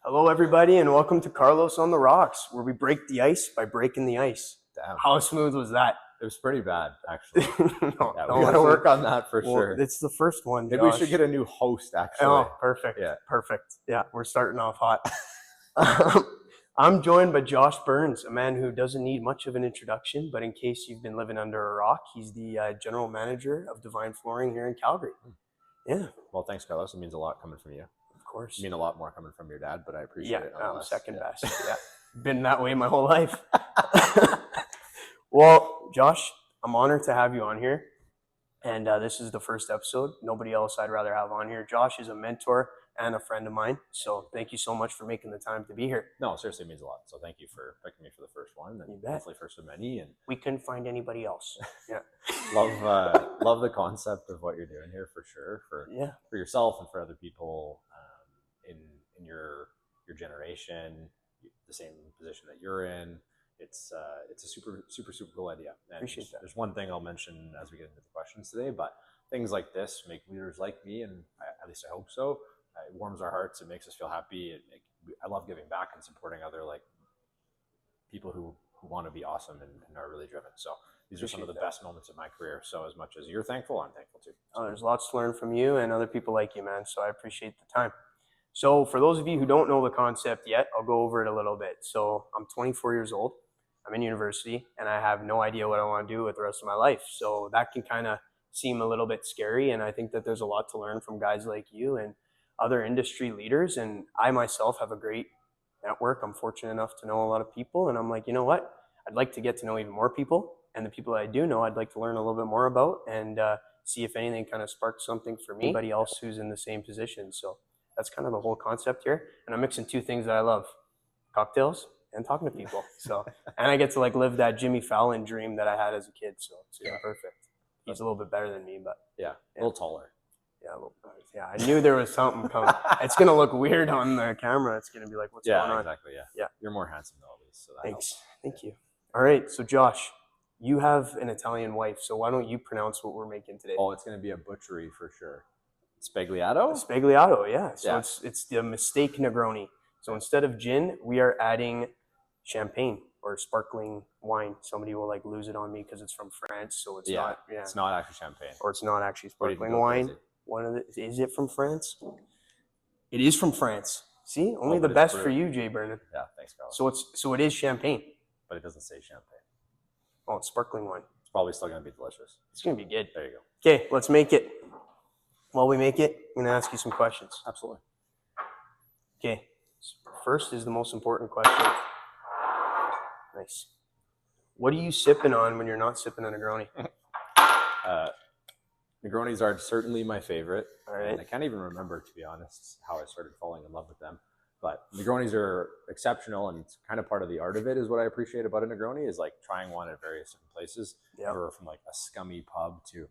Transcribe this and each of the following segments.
Hello, everybody, and welcome to Carlos on the Rocks, where we break the ice by breaking the ice. Damn. How smooth was that? It was pretty bad, actually. No, Yeah, we gotta work on that for sure. It's the first one, Maybe Josh. we should get a new host, actually. Oh, perfect. Yeah. Perfect. Yeah, we're starting off hot. I'm joined by Josh Burns, a man who doesn't need much of an introduction, but in case you've been living under a rock, he's the general manager of Divine Flooring here in Calgary. Yeah. Well, thanks, Carlos. It means a lot coming from you. Of course. I mean a lot more coming from your dad, but I appreciate it. Yeah, I'm second best. Yeah. Been that way my whole life. Well, Josh, I'm honored to have you on here. And this is the first episode. Nobody else I'd rather have on here. Josh is a mentor and a friend of mine. So thank you so much for making the time to be here. No, seriously, it means a lot. So thank you for picking me for the first one. And hopefully first of many. And we couldn't find anybody else. Yeah. love the concept of what you're doing here for sure. For yourself and for other people in your generation, the same position that you're in. It's a super cool idea. And appreciate that. There's one thing I'll mention as we get into the questions today, but things like this make leaders like me, and at least I hope so. It warms our hearts. It makes us feel happy. I love giving back and supporting other people who want to be awesome and are really driven. So these are some of the best moments of my career. So as much as you're thankful, I'm thankful too. Oh, there's lots to learn from you and other people like you, man. So I appreciate the time. So for those of you who don't know the concept yet, I'll go over it a little bit. So I'm 24 years old. I'm in university, and I have no idea what I want to do with the rest of my life. So that can kind of seem a little bit scary, and I think that there's a lot to learn from guys like you and other industry leaders. And I myself have a great network. I'm fortunate enough to know a lot of people, and I'm like, you know what? I'd like to get to know even more people, and the people that I do know, I'd like to learn a little bit more about and see if anything kind of sparks something for me, anybody else who's in the same position. So that's kind of the whole concept here. And I'm mixing two things that I love: cocktails and talking to people. So, and I get to live that Jimmy Fallon dream that I had as a kid. So it's perfect. He's a little bit better than me, but a little taller. Yeah, I knew there was something coming. It's gonna look weird on the camera. It's gonna be like, what's going on? Exactly. Yeah. You're more handsome though, at least. So that Thanks. helps. Thank you. All right. So Josh, you have an Italian wife. So why don't you pronounce what we're making today? Oh, it's gonna be a butchery for sure. Spagliato? Spagliato, yeah. So it's the mistake Negroni. So instead of gin, we are adding champagne or sparkling wine. Somebody will lose it on me because it's from France, so it's not. Yeah, it's not actually champagne, or it's not actually sparkling wine. Is it from France? It is from France. See, only the best for you, Jay Bernard. Yeah, thanks, Carlos. So it is champagne, but it doesn't say champagne. Oh, it's sparkling wine. It's probably still gonna be delicious. It's gonna be good. There you go. Okay, let's make it. While we make it, I'm gonna ask you some questions. Absolutely. Okay. First is the most important question. Nice. What are you sipping on when you're not sipping a Negroni? Negronis are certainly my favorite. All right. And I can't even remember, to be honest, how I started falling in love with them. But Negronis are exceptional, and it's kind of part of the art of it is what I appreciate about a Negroni is trying one at various different places. Yep. Or from a scummy pub to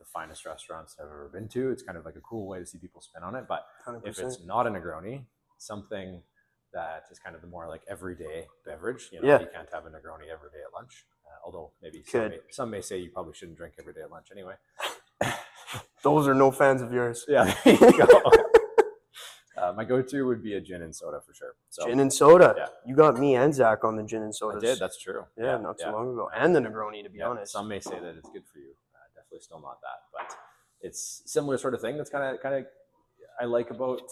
the finest restaurants I've ever been to. It's kind of a cool way to see people spin on it. But 100%. If it's not a Negroni, something that is kind of the more everyday beverage. You can't have a Negroni every day at lunch. Although maybe some may say you probably shouldn't drink every day at lunch anyway. Those are no fans of yours. Yeah, there you go. My go-to would be a gin and soda for sure. So, gin and soda. Yeah. You got me and Zach on the gin and soda. I did. That's true. Yeah, not too long ago. And the Negroni, to be honest. Some may say that it's good for you. Definitely still not that, but it's similar sort of thing. That's kind of I like about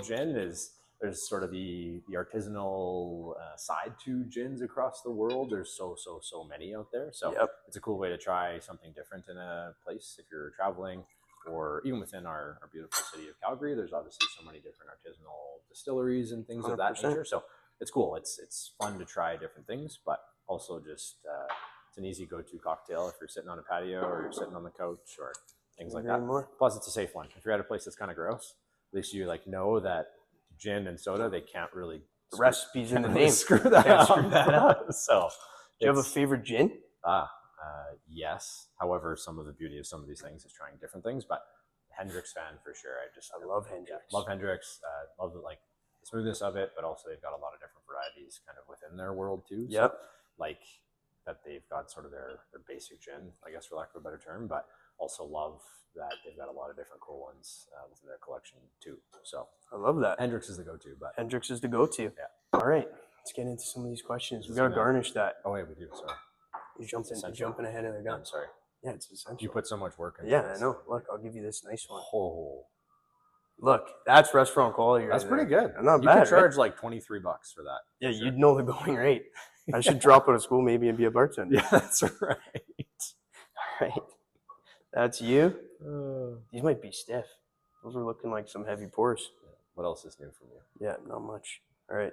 gin is there's sort of the artisanal side to gins across the world. There's so many out there. So It's a cool way to try something different in a place if you're traveling, or even within our beautiful city of Calgary. There's obviously so many different artisanal distilleries and things 100%. Of that nature. So it's cool. It's fun to try different things, but also just it's an easy go-to cocktail if you're sitting on a patio or you're sitting on the couch or things like that. Plus, it's a safe one. If you're at a place that's kind of gross, at least you know that gin and soda, they can't really the recipe's in the name. Screw that up. So, do you have a favorite gin? Yes. However, some of the beauty of some of these things is trying different things. But Hendrick's fan for sure. I love Hendrick's. Love Hendrick's. Love the smoothness of it, but also they've got a lot of different varieties kind of within their world too. Yep. So, that they've got sort of their basic gin, I guess, for lack of a better term, but also love that they've got a lot of different cool ones within their collection too. So I love that. Hendrix is the go-to, but Hendrix is the go-to. Yeah. All right, let's get into some of these questions. We got to garnish that. Oh, wait, we do. Sorry. You're jumping ahead of the gun. I'm sorry. Yeah, it's essential. You put so much work into Yeah, this. I know. Look, I'll give you this nice one. Oh, Look, that's restaurant quality. that's pretty good. Not you bad. could charge right? like $23 for that. Yeah, you'd know the going rate. I should drop out of school maybe and be a bartender. Yeah, that's right. All right, that's you. These might be stiff. Those are looking like some heavy pours. What else is new from you? Yeah, not much. All right.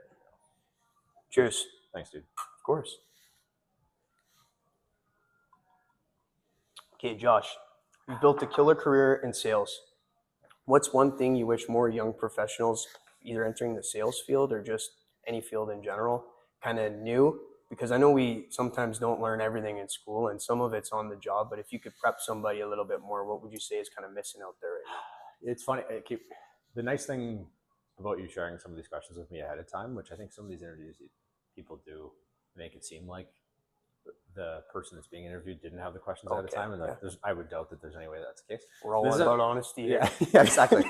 Cheers. Thanks, dude. Of course. Okay, Josh, you've built a killer career in sales. What's one thing you wish more young professionals, either entering the sales field or just any field in general, kind of knew? Because I know we sometimes don't learn everything in school and some of it's on the job, but if you could prep somebody a little bit more, what would you say is kind of missing out there right now? It's funny. The nice thing about you sharing some of these questions with me ahead of time, which I think some of these interviews people do make it seem like the person that's being interviewed didn't have the questions ahead of time, and I would doubt that there's any way that's the case. We're all about honesty. Yeah, yeah, exactly.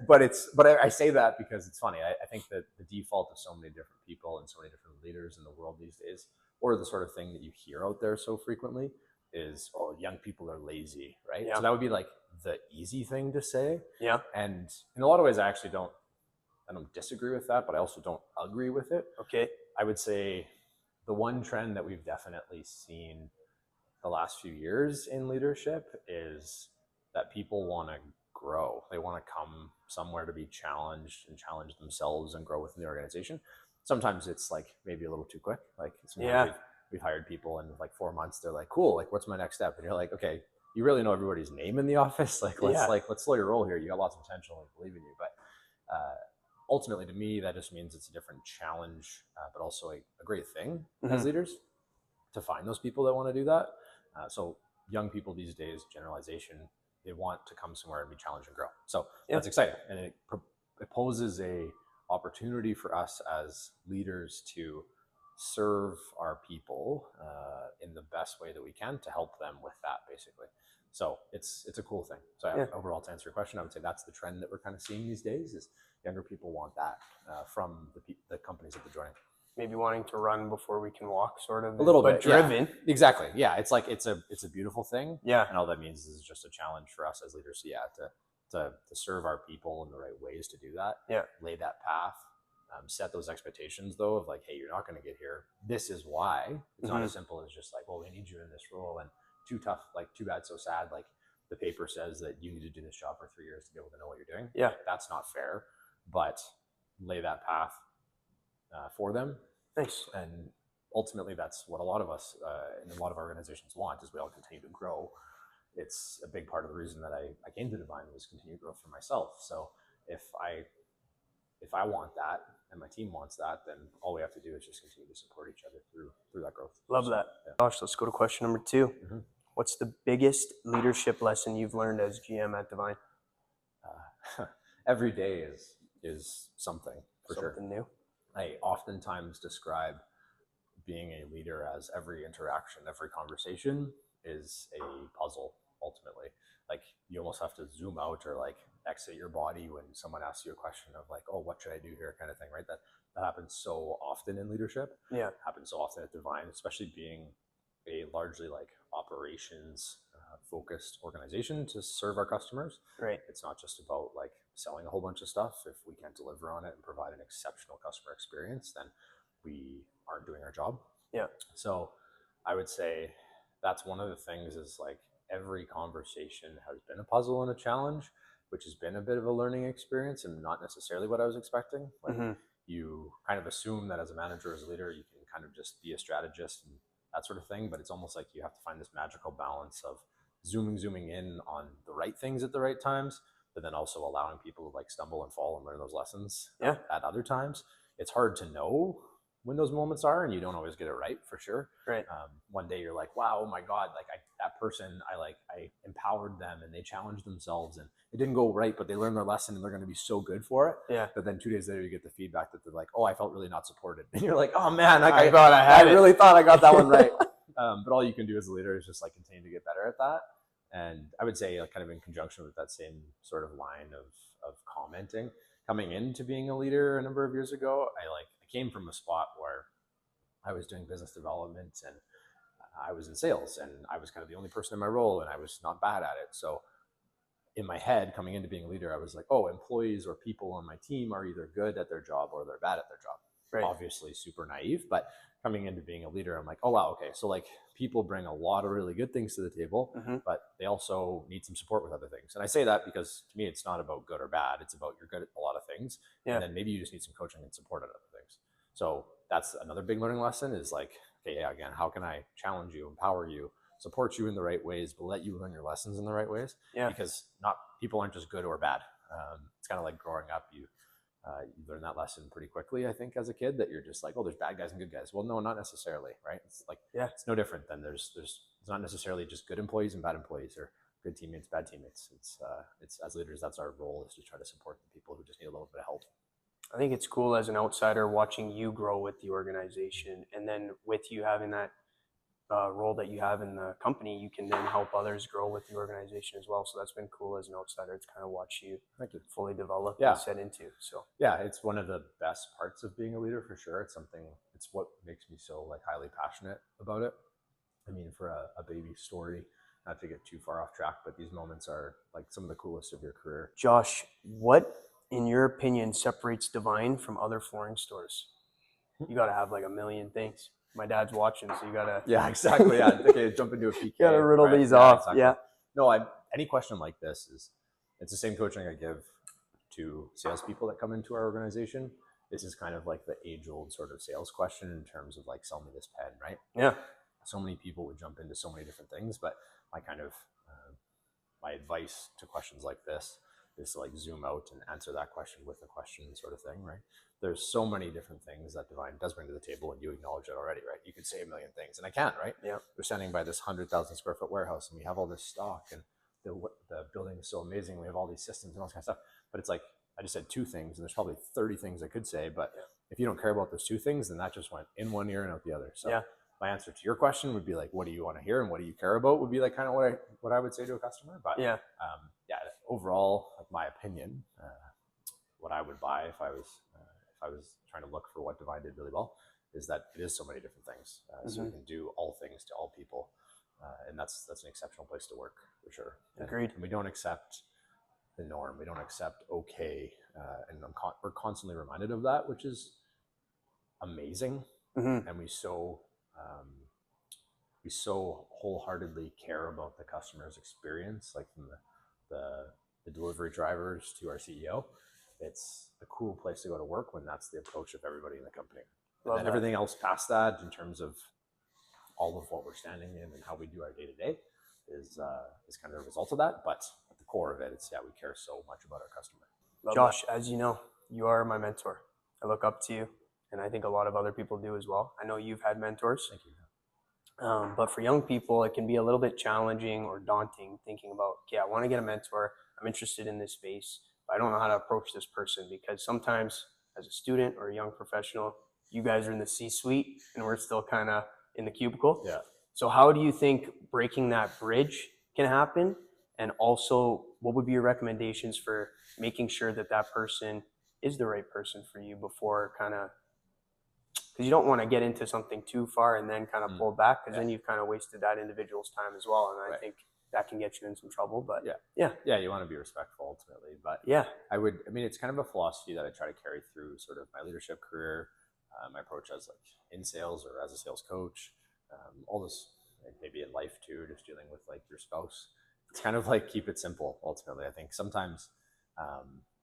but I say that because it's funny. I think that the default of so many different people and so many different leaders in the world these days, or the sort of thing that you hear out there so frequently, is, oh, young people are lazy, right? Yeah. So that would be like the easy thing to say. Yeah. And in a lot of ways, I don't disagree with that, but I also don't agree with it. Okay. I would say the one trend that we've definitely seen the last few years in leadership is that people want to grow. They want to come somewhere to be challenged and challenge themselves and grow within the organization. Sometimes it's like maybe a little too quick. Like we've hired people in like 4 months. They're like, cool, like what's my next step? And you're like, okay, you really know everybody's name in the office. Let's slow your roll here. You got lots of potential and believe in you. But ultimately, to me, that just means it's a different challenge, but also a great thing as leaders to find those people that want to do that. So young people these days, generalization, they want to come somewhere and be challenged and grow. So that's exciting. And it poses a opportunity for us as leaders to serve our people in the best way that we can to help them with that, basically. So it's a cool thing. So overall, to answer your question, I would say that's the trend that we're kind of seeing these days is younger people want that from the companies that they're joining. Maybe wanting to run before we can walk, sort of. A little bit. Driven. Yeah, exactly. Yeah. It's like, it's a beautiful thing. Yeah. And all that means is just a challenge for us as leaders. So to serve our people in the right ways to do that. Yeah. Lay that path. Set those expectations though of like, hey, you're not going to get here. This is why. It's not as simple as just like, well, we need you in this role and too tough, like too bad, so sad. Like the paper says that you need to do this job for 3 years to be able to know what you're doing. Yeah. That's not fair, but lay that path for them. Nice. And ultimately that's what a lot of us in a lot of organizations want is we all continue to grow. It's a big part of the reason that I came to Divine was continued growth for myself. So if I want that and my team wants that, then all we have to do is just continue to support each other through that growth. Love that. Yeah. Gosh, let's go to question number 2. What's the biggest leadership lesson you've learned as GM at Divine? Every day is something for sure. Something new. I oftentimes describe being a leader as every interaction, every conversation is a puzzle ultimately. Like you almost have to zoom out or like exit your body when someone asks you a question of like, oh, what should I do here kind of thing, right? That happens so often in leadership. Yeah. It happens so often at Divine, especially being a largely like operations focused organization to serve our customers. Right. It's not just about like selling a whole bunch of stuff. If we can't deliver on it and provide an exceptional customer experience, then we aren't doing our job. Yeah. So I would say that's one of the things is like every conversation has been a puzzle and a challenge, which has been a bit of a learning experience and not necessarily what I was expecting. Like you kind of assume that as a manager, as a leader, you can kind of just be a strategist and that sort of thing. But it's almost like you have to find this magical balance of zooming in on the right things at the right times, but then also allowing people to like stumble and fall and learn those lessons at other times. It's hard to know when those moments are, and you don't always get it right for sure. Right. One day you're like, wow, oh my God, like that person, I empowered them and they challenged themselves and it didn't go right, but they learned their lesson and they're going to be so good for it. Yeah. But then 2 days later you get the feedback that they're like, oh, I felt really not supported. And you're like, oh man, like I really thought I got that one right. But all you can do as a leader is just like continue to get better at that. And I would say, like, kind of in conjunction with that same sort of line of commenting, coming into being a leader a number of years ago, I came from a spot where I was doing business development and I was in sales, and I was kind of the only person in my role, and I was not bad at it. So in my head, coming into being a leader, I was like, oh, employees or people on my team are either good at their job or they're bad at their job. Right. Obviously super naive, but coming into being a leader, I'm like, oh wow, okay. So like people bring a lot of really good things to the table, but they also need some support with other things. And I say that because to me, it's not about good or bad. It's about you're good at a lot of things. Yeah. And then maybe you just need some coaching and support at other things. So that's another big learning lesson is like, okay, yeah, again, how can I challenge you, empower you, support you in the right ways, but let you learn your lessons in the right ways? Yeah. Because people aren't just good or bad. It's kind of like growing up. You learn that lesson pretty quickly, I think, as a kid, that you're just like, oh, there's bad guys and good guys. Well, no, not necessarily, right? It's like, yeah, it's no different than it's not necessarily just good employees and bad employees, or good teammates, bad teammates. It's as leaders, that's our role, is to try to support the people who just need a little bit of help. I think it's cool as an outsider watching you grow with the organization, and then with you having that role that you have in the company, you can then help others grow with the organization as well. So that's been cool as an outsider. It's kind of watch you fully develop and set into. So yeah, it's one of the best parts of being a leader for sure. It's what makes me so like highly passionate about it. I mean, for a baby story, not to get too far off track, but these moments are like some of the coolest of your career. Josh, what in your opinion separates Divine from other flooring stores? You got to have like a million things. My dad's watching, so you gotta. Yeah, exactly. Yeah, okay, jump into a PK. You gotta riddle these off. Exactly. Yeah. No, any question like this it's the same coaching I give to salespeople that come into our organization. This is kind of like the age-old sort of sales question in terms of like, sell me this pen, right? Yeah. So many people would jump into so many different things, but my kind of my advice to questions like this is to like zoom out and answer that question with a question sort of thing, right? There's so many different things that Divine does bring to the table, and you acknowledge it already, right? You could say a million things, and I can't, right? Yeah. We're standing by this 100,000 square foot warehouse, and we have all this stock, and the building is so amazing. We have all these systems and all this kind of stuff. But it's like, I just said two things, and there's probably 30 things I could say, but if you don't care about those two things, then that just went in one ear and out the other. So my answer to your question would be like, what do you want to hear and what do you care about, would be like kind of what I would say to a customer. But overall, like my opinion, what I would buy if I was trying to look for what Divine did really well, is that it is so many different things. So we can do all things to all people, and that's an exceptional place to work for sure. Agreed. And we don't accept the norm. We don't accept okay, and we're constantly reminded of that, which is amazing. And we so wholeheartedly care about the customer's experience, like from the delivery drivers to our CEO. It's a cool place to go to work when that's the approach of everybody in the company. And then everything else past that, in terms of all of what we're standing in and how we do our day to day, is kind of a result of that. But at the core of it, we care so much about our customer. Josh, as you know, you are my mentor. I look up to you, and I think a lot of other people do as well. I know you've had mentors. Thank you. But for young people, it can be a little bit challenging or daunting thinking about, okay, I want to get a mentor. I'm interested in this space, but I don't know how to approach this person, because sometimes as a student or a young professional, you guys are in the C-suite and we're still kind of in the cubicle. Yeah. So how do you think breaking that bridge can happen? And also, what would be your recommendations for making sure that that person is the right person for you before kind of, because you don't want to get into something too far and then kind of pull back, because then you've kind of wasted that individual's time as well. And I think that can get you in some trouble. But you want to be respectful ultimately. But it's kind of a philosophy that I try to carry through sort of my leadership career, my approach as like in sales or as a sales coach, all this, like maybe in life too, just dealing with like your spouse. It's kind of like, keep it simple ultimately. I think sometimes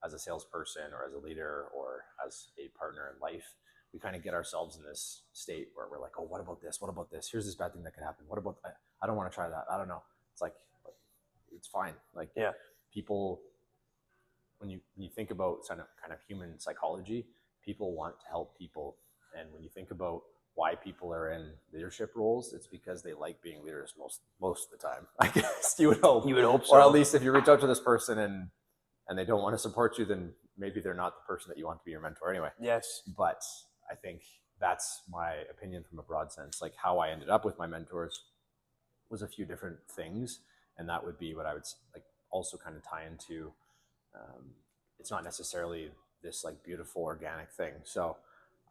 as a salesperson or as a leader or as a partner in life, we kind of get ourselves in this state where we're like, oh, what about this? What about this? Here's this bad thing that could happen. What about that? I don't want to try that. I don't know. It's like, it's fine. Like people, when you think about kind of human psychology, people want to help people. And when you think about why people are in leadership roles, it's because they like being leaders most of the time. I guess you would hope. You would hope so. Or at least if you reach out to this person and they don't want to support you, then maybe they're not the person that you want to be your mentor anyway. Yes. But I think that's my opinion from a broad sense. Like how I ended up with my mentors was a few different things, and that would be what I would like also kind of tie into. It's not necessarily this like beautiful organic thing. So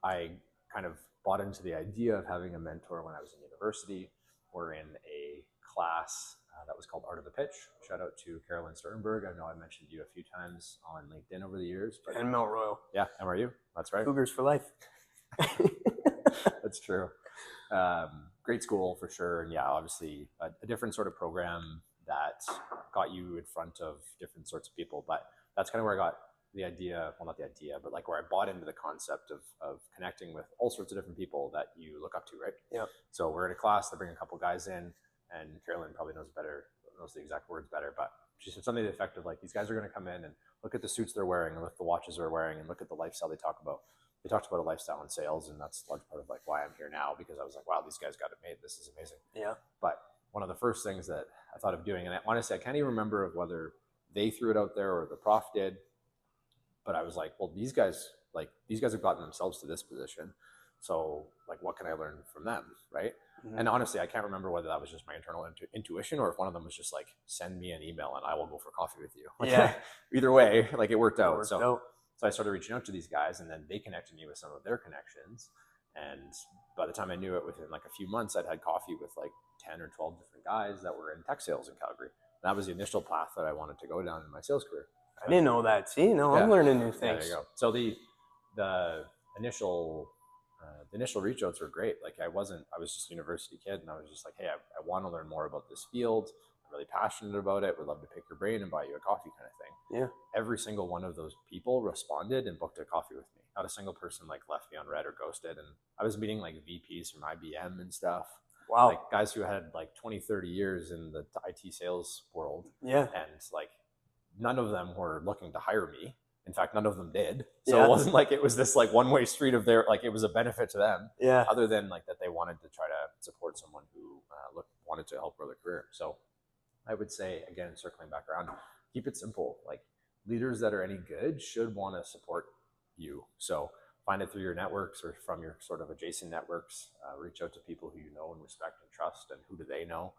I kind of bought into the idea of having a mentor when I was in university. We're in a class that was called Art of the Pitch. Shout out to Carolyn Sternberg. I know I mentioned you a few times on LinkedIn over the years. But And Mount Royal. Yeah, MRU. That's right. Cougars for life. That's true. Great school for sure. And yeah, obviously a different sort of program that got you in front of different sorts of people. But that's kind of where I got the idea, well, not the idea, but like where I bought into the concept of connecting with all sorts of different people that you look up to, right? Yeah. So we're in a class, they bring a couple guys in, and Carolyn probably knows the exact words better, but she said something to the effect of like, these guys are going to come in and look at the suits they're wearing and look at the watches they're wearing and look at the lifestyle they talk about. They talked about a lifestyle in sales, and that's a large part of like why I'm here now, because I was like, wow, these guys got it made. This is amazing. Yeah. But one of the first things that I thought of doing, and honestly, I can't even remember of whether they threw it out there or the prof did, but I was like, well, these guys have gotten themselves to this position. So like, what can I learn from them? Right. Mm-hmm. And honestly, I can't remember whether that was just my internal intuition or if one of them was just like, send me an email and I will go for coffee with you. Like, yeah. Either way, like it worked out. So I started reaching out to these guys, and then they connected me with some of their connections. And by the time I knew it, within like a few months, I'd had coffee with like 10 or 12 different guys that were in tech sales in Calgary. And that was the initial path that I wanted to go down in my sales career. I didn't know that. See, I'm learning new things. Yeah, there you go. So the initial reach outs were great. Like I was just a university kid, and I was just like, hey, I want to learn more about this field. I'm really passionate about it. Would love to pick your brain and buy you a coffee, kind of thing. Yeah. Every single one of those people responded and booked a coffee with me. Not a single person like left me on red or ghosted. And I was meeting like VPs from IBM and stuff. Wow. Like guys who had like 20, 30 years in the IT sales world. Yeah. And like none of them were looking to hire me. In fact, none of them did. So It wasn't like it was this like one-way street of their, like it was a benefit to them. Yeah. Other than like that they wanted to try to support someone who wanted to help grow their career. So I would say, again, circling back around, keep it simple. Like leaders that are any good should want to support you. So find it through your networks or from your sort of adjacent networks. Reach out to people who you know and respect and trust, and who do they know.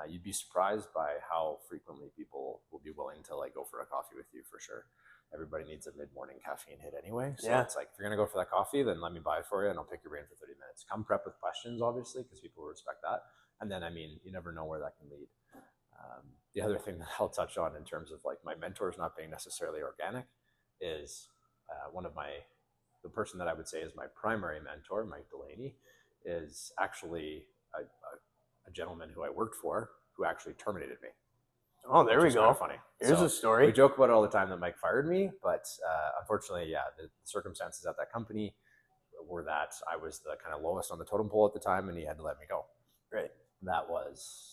You'd be surprised by how frequently people will be willing to like go for a coffee with you, for sure. Everybody needs a mid-morning caffeine hit anyway. So It's like, if you're going to go for that coffee, then let me buy it for you and I'll pick your brain for 30 minutes. Come prep with questions, obviously, because people will respect that. And then, I mean, you never know where that can lead. The other thing that I'll touch on in terms of like my mentors not being necessarily organic is the person that I would say is my primary mentor, Mike Delaney, is actually a gentleman who I worked for who actually terminated me. Oh, there we go. Kind of funny. Here's a story. We joke about it all the time that Mike fired me, but unfortunately, the circumstances at that company were that I was the kind of lowest on the totem pole at the time, and he had to let me go. Right. That was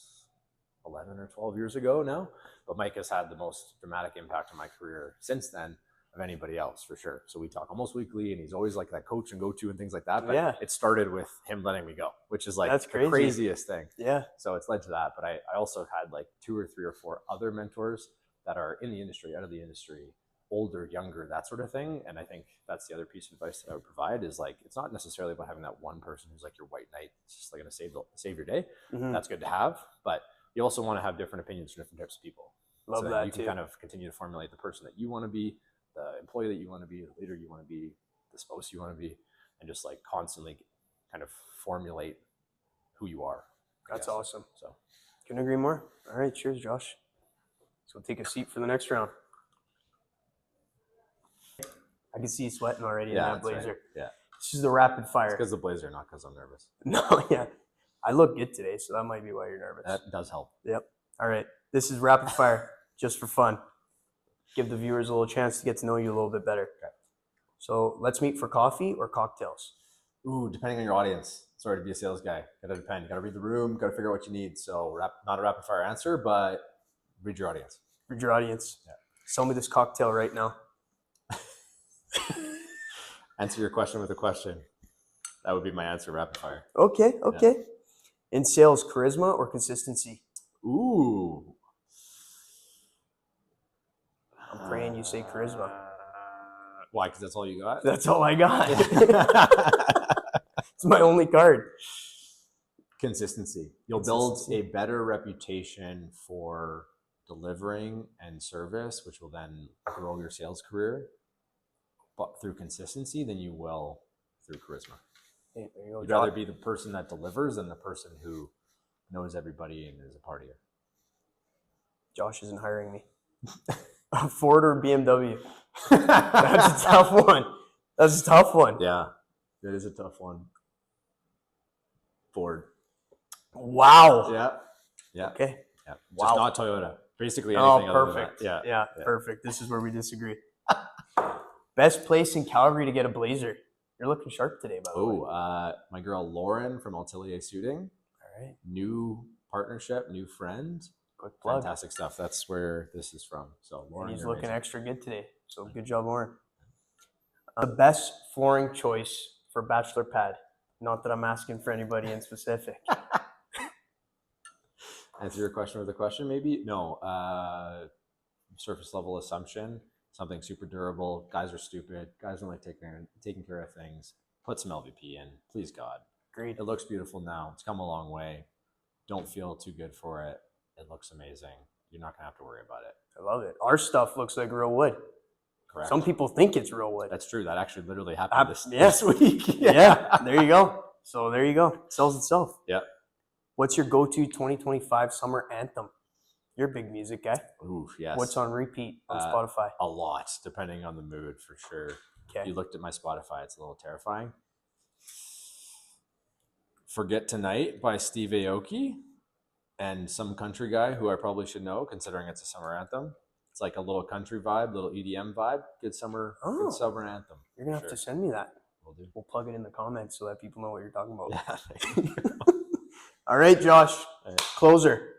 11 or 12 years ago now, but Mike has had the most dramatic impact on my career since then of anybody else, for sure. So we talk almost weekly, and he's always like that coach and go-to and things like that. But It started with him letting me go, which is like That's the craziest thing. Yeah. So it's led to that. But I also had like 2 or 3 or 4 other mentors that are in the industry, out of the industry, older, younger, that sort of thing. And I think that's the other piece of advice that I would provide is like, it's not necessarily about having that one person who's like your white knight. It's just like going to save your day. Mm-hmm. That's good to have. But you also want to have different opinions from different types of people. Love so that you can kind of continue to formulate the person that you want to be, the employee that you want to be, the leader you want to be, the spouse you want to be, and just like constantly kind of formulate who you are. That's awesome. So couldn't agree more. All right. Cheers, Josh. So we'll take a seat for the next round. I can see you sweating already in that blazer. Right. Yeah. This is the rapid fire. It's because the blazer, not because I'm nervous. No, yeah. I look good today, so that might be why you're nervous. That does help. Yep. All right. This is rapid fire, just for fun. Give the viewers a little chance to get to know you a little bit better. Okay. So let's meet for coffee or cocktails. Ooh, depending on your audience. Sorry to be a sales guy. Gotta depend. Gotta read the room. Gotta figure out what you need. So not a rapid fire answer, but read your audience. Read your audience. Yeah. Sell me this cocktail right now. Answer your question with a question. That would be my answer, rapid fire. Okay. Yeah. In sales, charisma or consistency? Ooh. I'm praying you say charisma. Why? Because that's all you got? That's all I got. It's my only card. Consistency. You'll build a better reputation for delivering and service, which will then grow your sales career, but through consistency than you will through charisma. Hey, there you go. You'd rather be the person that delivers than the person who knows everybody and is a partier. Josh isn't hiring me. Ford or BMW? That's a tough one. That's a tough one. Yeah, that is a tough one. Ford. Wow. Yeah. Okay. Yeah. Wow. Just not Toyota. Basically anything other than that. Yeah, perfect. This is where we disagree. Best place in Calgary to get a blazer? You're looking sharp today, by the way. My girl Lauren from Atelier Suiting. All right. New partnership, new friend. Quick plug. Fantastic stuff. That's where this is from. So Lauren, and he's looking extra good today. So good job, Lauren. The best flooring choice for bachelor pad. Not that I'm asking for anybody in specific. Answer your question with a question, maybe? No. Surface level assumption. Something super durable. Guys are stupid. Guys don't like taking care of things. Put some LVP in. Please, God. Agreed. It looks beautiful now. It's come a long way. Don't feel too good for it. It looks amazing. You're not going to have to worry about it. I love it. Our stuff looks like real wood. Correct. Some people think it's real wood. That's true. That actually literally happened this week. Yeah. There you go. So there you go. It sells itself. Yeah. What's your go-to 2025 summer anthem? You're a big music guy. Ooh, yes. What's on repeat on Spotify? A lot, depending on the mood, for sure. Okay. If you looked at my Spotify, it's a little terrifying. Forget Tonight by Steve Aoki and some country guy who I probably should know, considering it's a summer anthem. It's like a little country vibe, little EDM vibe. Good summer anthem. You're going to have to send me that. Will do. We'll plug it in the comments so that people know what you're talking about. Yeah. All right, Josh. Closer.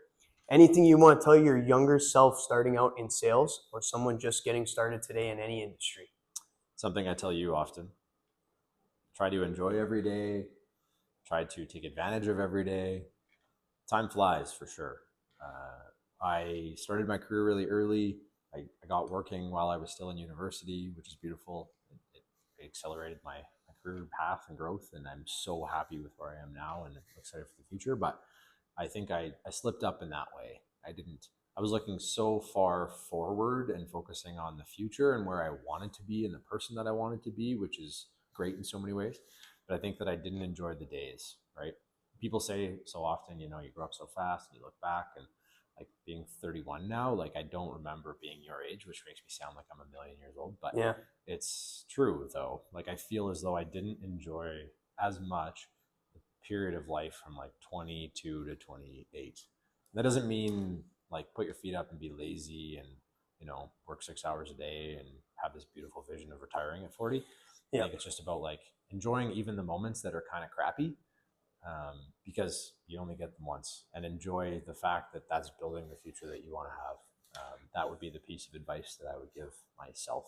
Anything you want to tell your younger self starting out in sales or someone just getting started today in any industry? Something I tell you often. Try to enjoy every day. Try to take advantage of every day. Time flies, for sure. I started my career really early. I got working while I was still in university, which is beautiful. It accelerated my career path and growth, and I'm so happy with where I am now and excited for the future. But I think I slipped up in that way. I was looking so far forward and focusing on the future and where I wanted to be and the person that I wanted to be, which is great in so many ways. But I think that I didn't enjoy the days, right? People say so often, you grow up so fast and you look back, and like being 31 now, like I don't remember being your age, which makes me sound like I'm a million years old, but yeah, it's true though. Like I feel as though I didn't enjoy as much the period of life from like 22 to 28. That doesn't mean like put your feet up and be lazy and, work 6 hours a day and have this beautiful vision of retiring at 40. I think it's just about like enjoying even the moments that are kind of crappy, because you only get them once, and enjoy the fact that that's building the future that you want to have. That would be the piece of advice that I would give myself.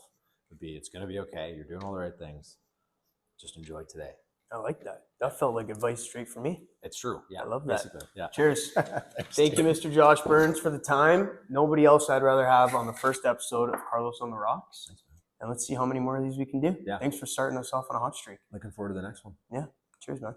Would be, it's going to be okay. You're doing all the right things. Just enjoy today. I like that. That felt like advice straight from me. It's true. Yeah, I love that. Basically, yeah. Cheers. Thank you, Mr. Josh Burns, for the time. Nobody else I'd rather have on the first episode of Carlos on the Rocks. Thanks, man. And let's see how many more of these we can do. Yeah. Thanks for starting us off on a hot streak. Looking forward to the next one. Yeah. Cheers, man.